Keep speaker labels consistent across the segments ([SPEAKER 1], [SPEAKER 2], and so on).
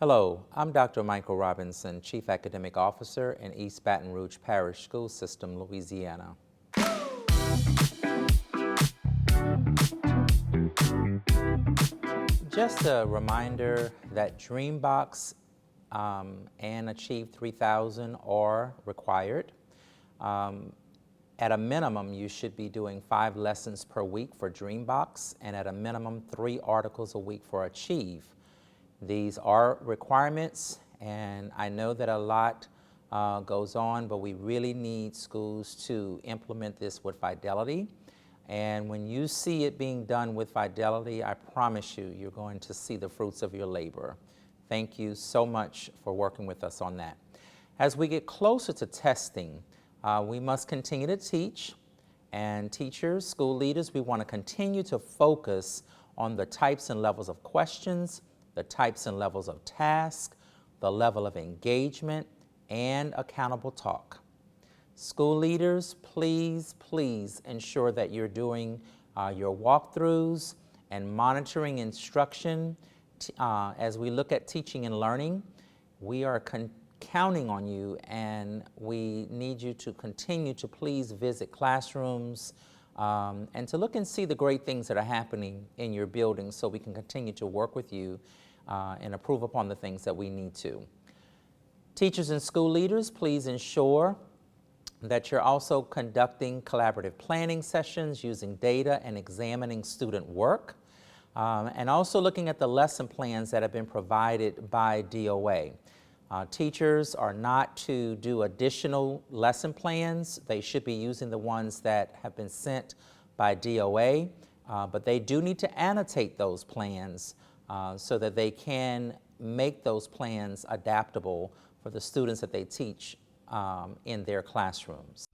[SPEAKER 1] Hello, I'm Dr. Michael Robinson, Chief Academic Officer in East Baton Rouge Parish School System, Louisiana. Just a reminder that Dreambox and Achieve 3000 are required. At a minimum, you should be doing 5 lessons per week for Dreambox, and at a minimum, 3 articles a week for Achieve. These are requirements, and I know that a lot goes on, but we really need schools to implement this with fidelity. And when you see it being done with fidelity, I promise you, you're going to see the fruits of your labor. Thank you so much for working with us on that. As we get closer to testing, we must continue to teach, and teachers, school leaders, we want to continue to focus on the types and levels of questions, the types and levels of tasks, the level of engagement, and accountable talk. School leaders, please ensure that you're doing your walkthroughs and monitoring instruction. As we look at teaching and learning, we are counting on you, and we need you to continue to please visit classrooms and to look and see the great things that are happening in your building so we can continue to work with you and improve upon the things that we need to. Teachers and school leaders, please ensure that you're also conducting collaborative planning sessions using data and examining student work, and also looking at the lesson plans that have been provided by DOA. Teachers are not to do additional lesson plans. They should be using the ones that have been sent by DOA, but they do need to annotate those plans so that they can make those plans adaptable for the students that they teach in their classrooms.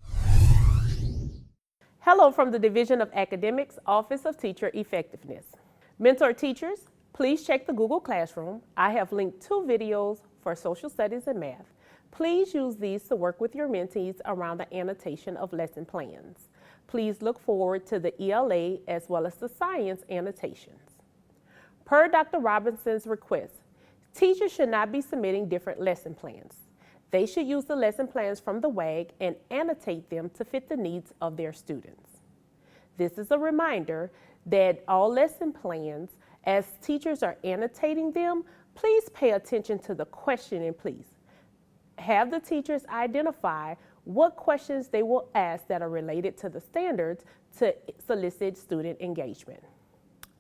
[SPEAKER 2] Hello from the Division of Academics, Office of Teacher Effectiveness. Mentor teachers, please check the Google Classroom. I have linked 2 videos for social studies and math. Please use these to work with your mentees around the annotation of lesson plans. Please look forward to the ELA as well as the science annotations. Per Dr. Robinson's request, teachers should not be submitting different lesson plans. They should use the lesson plans from the WAG and annotate them to fit the needs of their students. This is a reminder that all lesson plans, as teachers are annotating them, please pay attention to the questioning, please. Have the teachers identify what questions they will ask that are related to the standards to solicit student engagement.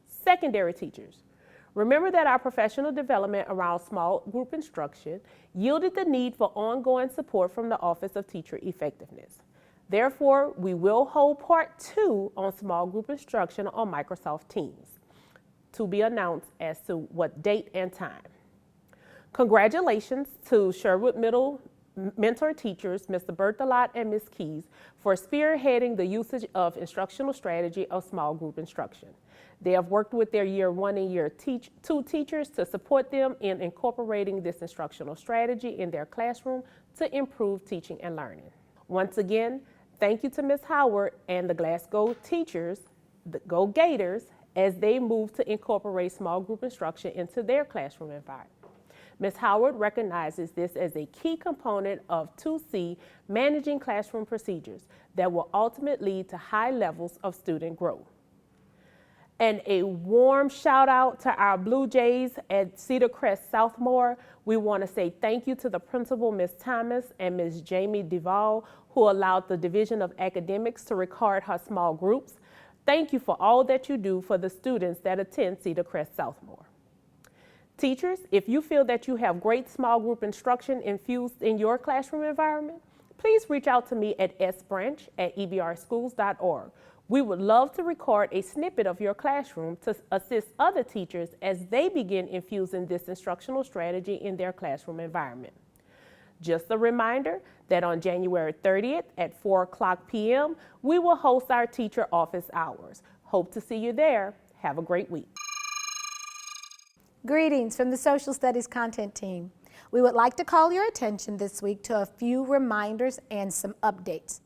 [SPEAKER 2] Secondary teachers, remember that our professional development around small group instruction yielded the need for ongoing support from the Office of Teacher Effectiveness. Therefore, we will hold part 2 on small group instruction on Microsoft Teams, to be announced as to what date and time. Congratulations to Sherwood Middle mentor teachers, Mr. Berthelot and Ms. Keys, for spearheading the usage of instructional strategy of small group instruction. They have worked with their Year 1 and Year 2 teachers to support them in incorporating this instructional strategy in their classroom to improve teaching and learning. Once again, thank you to Ms. Howard and the Glasgow teachers, the Go Gators, as they move to incorporate small group instruction into their classroom environment. Ms. Howard recognizes this as a key component of 2C, managing classroom procedures, that will ultimately lead to high levels of student growth. And a warm shout out to our Blue Jays at Cedar Crest Southmore. We want to say thank you to the principal, Ms. Thomas, and Ms. Jamie Duvall, who allowed the Division of Academics to record her small groups. Thank you for all that you do for the students that attend Cedar Crest Southmore. Teachers, if you feel that you have great small group instruction infused in your classroom environment, please reach out to me at sbranch@ebrschools.org. We would love to record a snippet of your classroom to assist other teachers as they begin infusing this instructional strategy in their classroom environment. Just a reminder that on January 30th at 4:00 p.m., we will host our teacher office hours. Hope to see you there. Have a great week.
[SPEAKER 3] Greetings from the Social Studies Content Team. We would like to call your attention this week to a few reminders and some updates.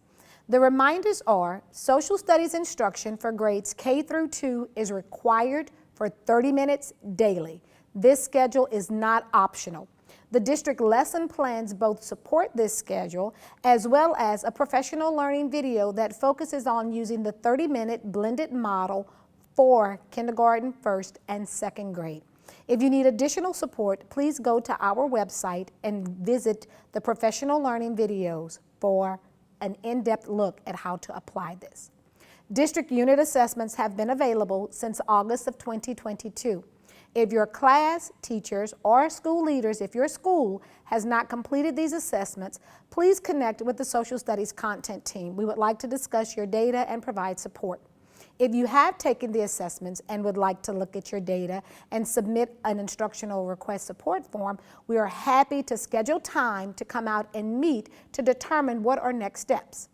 [SPEAKER 3] The reminders are Social Studies instruction for grades K through 2 is required for 30 minutes daily. This schedule is not optional. The district lesson plans both support this schedule as well as a professional learning video that focuses on using the 30-minute blended model for kindergarten, first, and second grade. If you need additional support, please go to our website and visit the professional learning videos for an in-depth look at how to apply this. District unit assessments have been available since August of 2022. If your class, teachers, or school leaders, if your school has not completed these assessments, please connect with the social studies content team. We would like to discuss your data and provide support. If you have taken the assessments and would like to look at your data and submit an instructional request support form, we are happy to schedule time to come out and meet to determine what are next steps.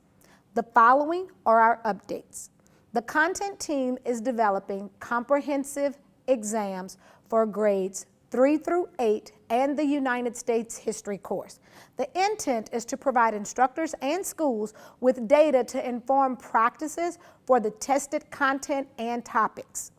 [SPEAKER 3] The following are our updates. The content team is developing comprehensive exams for grades 3 through 8 and the United States History course. The intent is to provide instructors and schools with data to inform practices for the tested content and topics.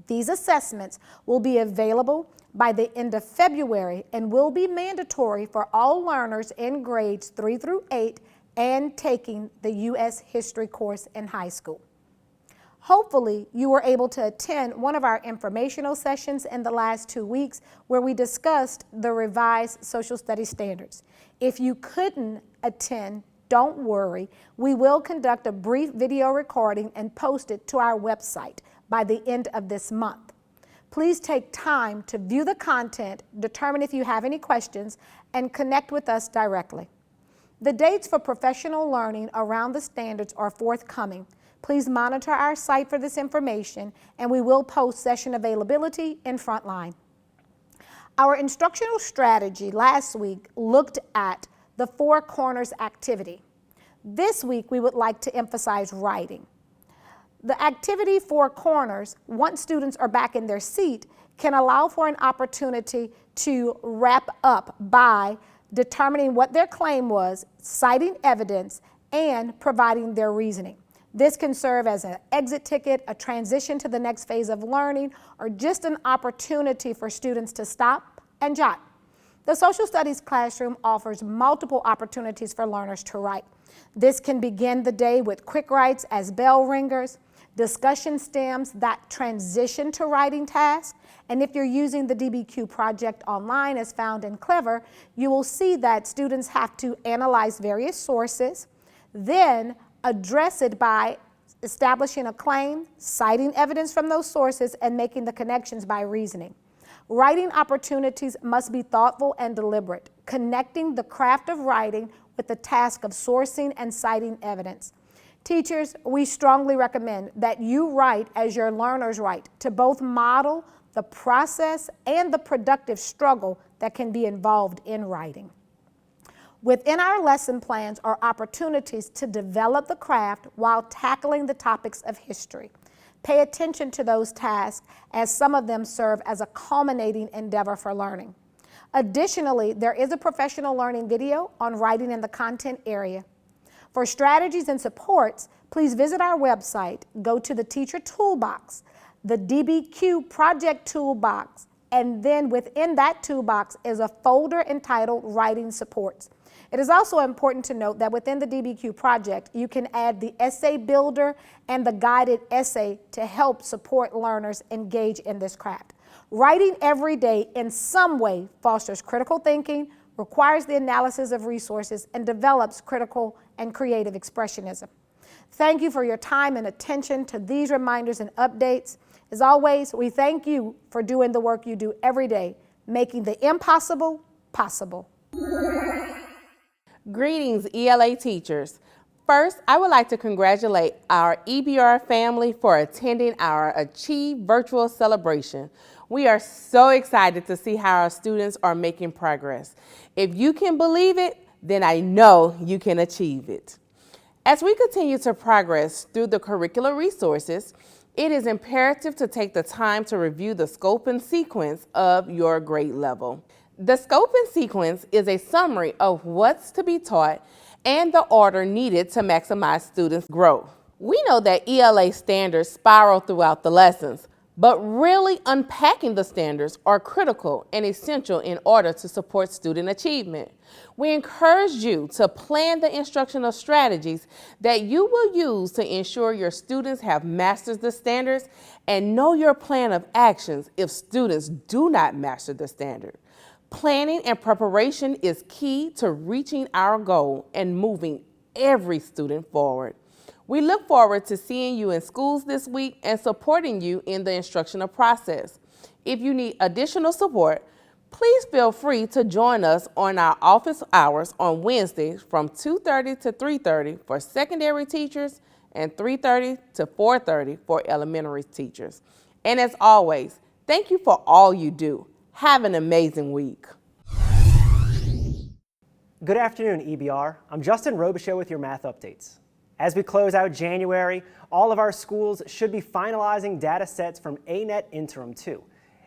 [SPEAKER 3] These assessments will be available by the end of February and will be mandatory for all learners in grades 3 through 8 and taking the U.S. History course in high school. Hopefully, you were able to attend one of our informational sessions in the last 2 weeks where we discussed the revised social studies standards. If you couldn't attend, don't worry. We will conduct a brief video recording and post it to our website by the end of this month. Please take time to view the content, determine if you have any questions, and connect with us directly. The dates for professional learning around the standards are forthcoming. Please monitor our site for this information, and we will post session availability in Frontline. Our instructional strategy last week looked at the 4 corners activity. This week, we would like to emphasize writing. The activity 4 corners, once students are back in their seat, can allow for an opportunity to wrap up by determining what their claim was, citing evidence, and providing their reasoning. This can serve as an exit ticket, a transition to the next phase of learning, or just an opportunity for students to stop and jot. The social studies classroom offers multiple opportunities for learners to write. This can begin the day with quick writes as bell ringers, discussion stems that transition to writing tasks, and if you're using the DBQ project online as found in Clever, you will see that students have to analyze various sources, then address it by establishing a claim, citing evidence from those sources, and making the connections by reasoning. Writing opportunities must be thoughtful and deliberate, connecting the craft of writing with the task of sourcing and citing evidence. Teachers, we strongly recommend that you write as your learners write to both model the process and the productive struggle that can be involved in writing. Within our lesson plans are opportunities to develop the craft while tackling the topics of history. Pay attention to those tasks as some of them serve as a culminating endeavor for learning. Additionally, there is a professional learning video on writing in the content area. For strategies and supports, please visit our website, go to the teacher toolbox, the DBQ project toolbox, and then within that toolbox is a folder entitled Writing Supports. It is also important to note that within the DBQ project, you can add the essay builder and the guided essay to help support learners engage in this craft. Writing every day in some way fosters critical thinking, requires the analysis of resources, and develops critical and creative expressionism. Thank you for your time and attention to these reminders and updates. As always, we thank you for doing the work you do every day, making the impossible possible.
[SPEAKER 2] Greetings, ELA teachers. First, I would like to congratulate our EBR family for attending our Achieve virtual celebration. We are so excited to see how our students are making progress. If you can believe it, then I know you can achieve it. As we continue to progress through the curricular resources, it is imperative to take the time to review the scope and sequence of your grade level. The scope and sequence is a summary of what's to be taught and the order needed to maximize students' growth. We know that ELA standards spiral throughout the lessons, But really unpacking the standards are critical and essential in order to support student achievement. We encourage you to plan the instructional strategies that you will use to ensure your students have mastered the standards and know your plan of actions if students do not master the standard. Planning and preparation is key to reaching our goal and moving every student forward. We look forward to seeing you in schools this week and supporting you in the instructional process. If you need additional support, please feel free to join us on our office hours on Wednesdays from 2:30 to 3:30 for secondary teachers and 3:30 to 4:30 for elementary teachers. And as always, thank you for all you do. Have an amazing week.
[SPEAKER 4] Good afternoon, EBR. I'm Justin Robicheaux with your math updates. As we close out January, all of our schools should be finalizing data sets from ANET Interim 2.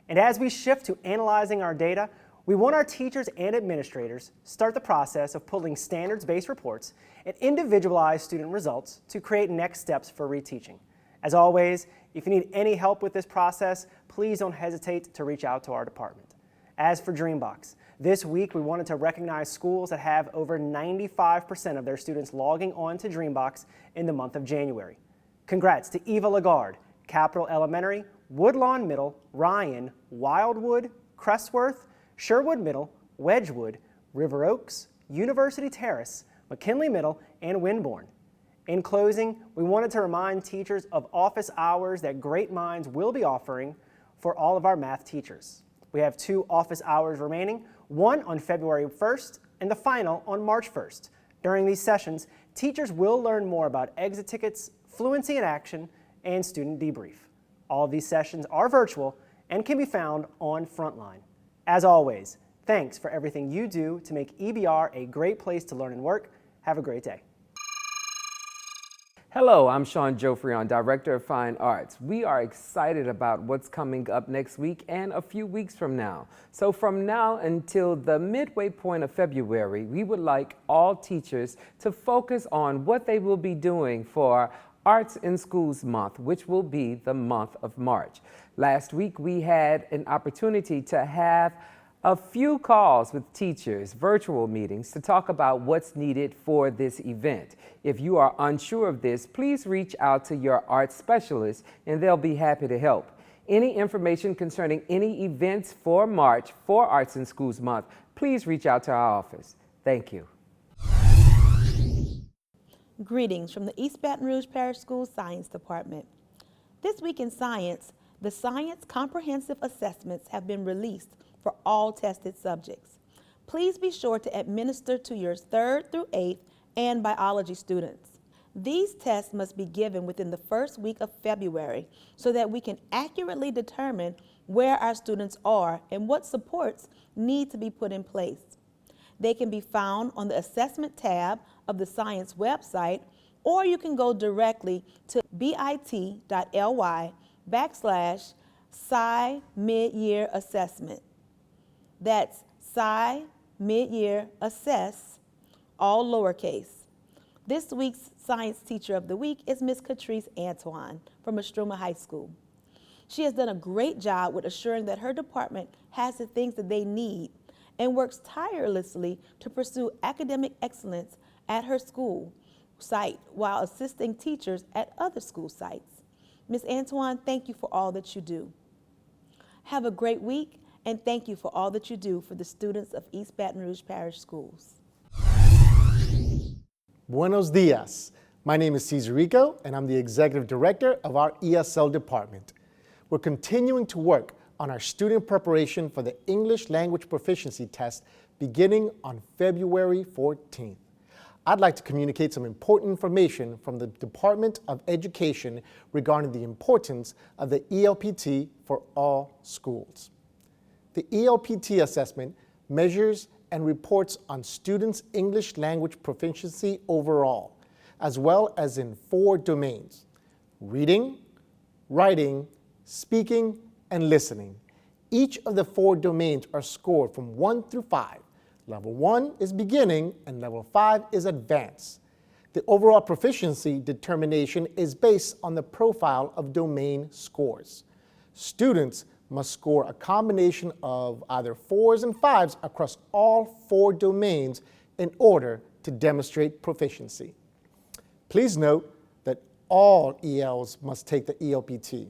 [SPEAKER 4] And as we shift to analyzing our data, we want our teachers and administrators start the process of pulling standards-based reports and individualized student results to create next steps for reteaching. As always, if you need any help with this process, please don't hesitate to reach out to our department. As for Dreambox, this week we wanted to recognize schools that have over 95% of their students logging on to Dreambox in the month of January. Congrats to Eva Lagarde, Capital Elementary, Woodlawn Middle, Ryan, Wildwood, Crestworth, Sherwood Middle, Wedgwood, River Oaks, University Terrace, McKinley Middle, and Winborn. In closing, we wanted to remind teachers of office hours that Great Minds will be offering for all of our math teachers. We have 2 office hours remaining, one on February 1st and the final on March 1st. During these sessions, teachers will learn more about exit tickets, fluency in action, and student debrief. All of these sessions are virtual and can be found on Frontline. As always, thanks for everything you do to make EBR a great place to learn and work. Have a great day.
[SPEAKER 5] Hello, I'm Joffrion, Director of Fine Arts. We are excited about what's coming up next week and a few weeks from now. So from now until the midway point of February, we would like all teachers to focus on what they will be doing for Arts in Schools Month, which will be the month of March. Last week, we had an opportunity to have a few calls with teachers, virtual meetings, to talk about what's needed for this event. If you are unsure of this, please reach out to your arts specialist and they'll be happy to help. Any information concerning any events for March for Arts in Schools Month, please reach out to our office. Thank you.
[SPEAKER 6] Greetings from the East Baton Rouge Parish Schools Science Department. This week in science, the science comprehensive assessments have been released for all tested subjects. Please be sure to administer to your 3rd through 8th and biology students. These tests must be given within the first week of February so that we can accurately determine where our students are and what supports need to be put in place. They can be found on the assessment tab of the science website, or you can go directly to bit.ly/Sci Mid-Year Assessment. That's Sci Mid-Year Assess, all lowercase. This week's Science Teacher of the Week is Ms. Catrice Antoine from Estruma High School. She has done a great job with assuring that her department has the things that they need and works tirelessly to pursue academic excellence at her school site while assisting teachers at other school sites. Ms. Antoine, thank you for all that you do. Have a great week, and thank you for all that you do for the students of East Baton Rouge Parish Schools.
[SPEAKER 7] Buenos dias. My name is Cesar Rico, and I'm the Executive Director of our ESL department. We're continuing to work on our student preparation for the English Language Proficiency Test beginning on February 14th. I'd like to communicate some important information from the Department of Education regarding the importance of the ELPT for all schools. The ELPT assessment measures and reports on students' English language proficiency overall, as well as in 4 domains: reading, writing, speaking, and listening. Each of the 4 domains are scored from 1 through 5. Level 1 is beginning and level 5 is advanced. The overall proficiency determination is based on the profile of domain scores. Students must score a combination of either 4s and 5s across all 4 domains in order to demonstrate proficiency. Please note that all ELs must take the ELPT.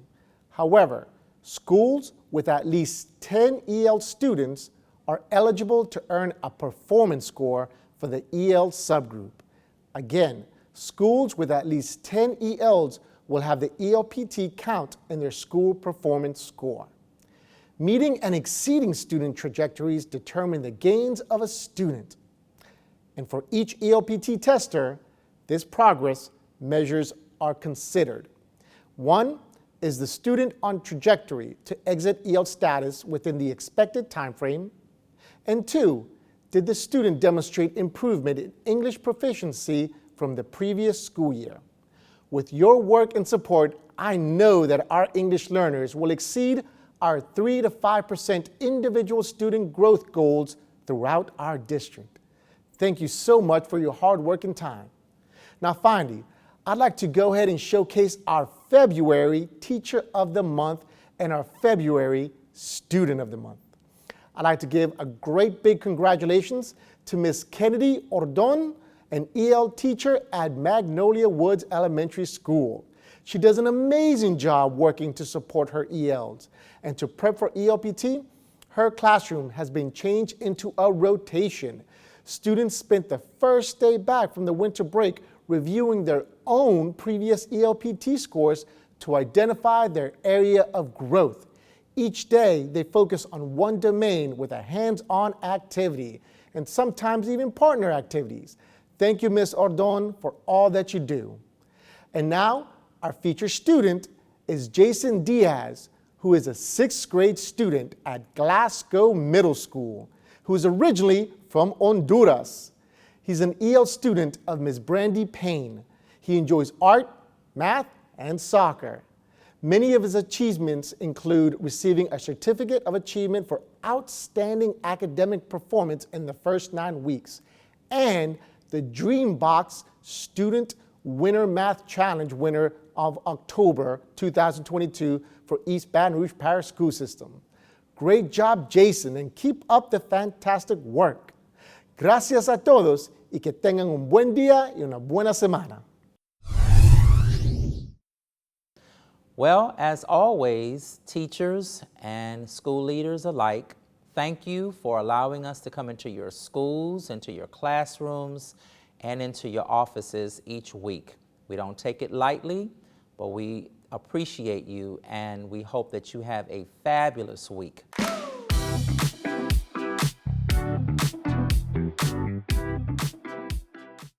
[SPEAKER 7] However, schools with at least 10 EL students are eligible to earn a performance score for the EL subgroup. Again, schools with at least 10 ELs will have the ELPT count in their school performance score. Meeting and exceeding student trajectories determine the gains of a student. And for each ELPT tester, this progress measures are considered. 1 is the student on trajectory to exit EL status within the expected time frame, and 2, did the student demonstrate improvement in English proficiency from the previous school year? With your work and support, I know that our English learners will exceed our 3 to 5% individual student growth goals throughout our district. Thank you so much for your hard work and time. Now finally, I'd like to go ahead and showcase our February Teacher of the Month and our February Student of the Month. I'd like to give a great big congratulations to Miss Kennedy Ordon, an EL teacher at Magnolia Woods Elementary School. She does an amazing job working to support her ELs. And to prep for ELPT, her classroom has been changed into a rotation. Students spent the first day back from the winter break reviewing their own previous ELPT scores to identify their area of growth. Each day, they focus on one domain with a hands-on activity and sometimes even partner activities. Thank you, Ms. Ordon, for all that you do. And now, our featured student is Jason Diaz, who is a 6th grade student at Glasgow Middle School, who is originally from Honduras. He's an EL student of Ms. Brandy Payne. He enjoys art, math, and soccer. Many of his achievements include receiving a Certificate of Achievement for Outstanding Academic Performance in the first 9 weeks, and the Dreambox Student Winter Math Challenge winner of October 2022 for East Baton Rouge Parish School System. Great job, Jason, and keep up the fantastic work. Gracias a todos y que tengan un buen día y una buena semana.
[SPEAKER 1] Well, as always, teachers and school leaders alike, thank you for allowing us to come into your schools, into your classrooms, and into your offices each week. We don't take it lightly, but we appreciate you, and we hope that you have a fabulous week.